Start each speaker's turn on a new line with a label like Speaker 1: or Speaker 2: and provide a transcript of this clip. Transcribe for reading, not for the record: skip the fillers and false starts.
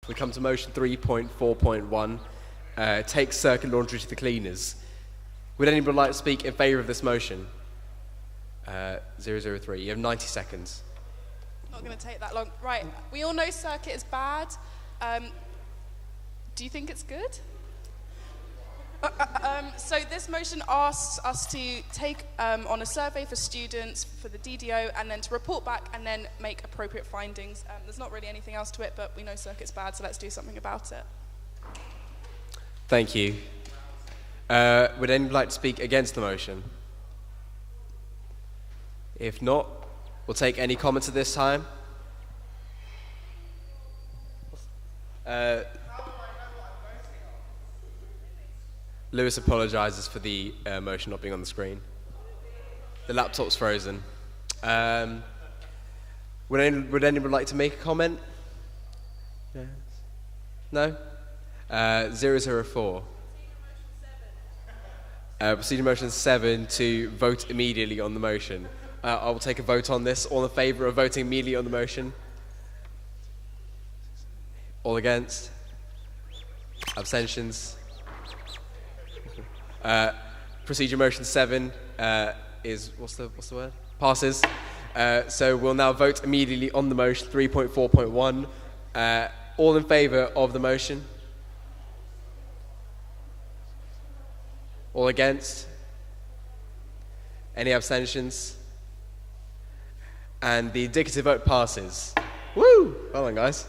Speaker 1: We come to motion 3.4.1, take circuit laundry to the cleaners. Would anybody like to speak in favour of this motion? 003, you have 90 seconds.
Speaker 2: Not going to take that long. Right, we all know circuit is bad. Do you think it's good? So this motion asks us to take on a survey for students, for the DDO, and then to report back and then make appropriate findings. There's not really anything else to it, but we know circuit's bad, so let's do something about it.
Speaker 1: Thank you. Would anybody like to speak against the motion? If not, we'll take any comments at this time. Lewis apologises for the motion not being on the screen. The laptop's frozen. Would anybody like to make a comment? Yes. No? 004. Procedure motion 7 to vote immediately on the motion. I will take a vote on this. All in favour of voting immediately on the motion? All against? Abstentions? Procedure motion 7 is, what's the word? Passes. So we'll now vote immediately on the motion 3.4.1. All in favour of the motion? All against? Any abstentions? And the indicative vote passes. Woo! Well done, guys.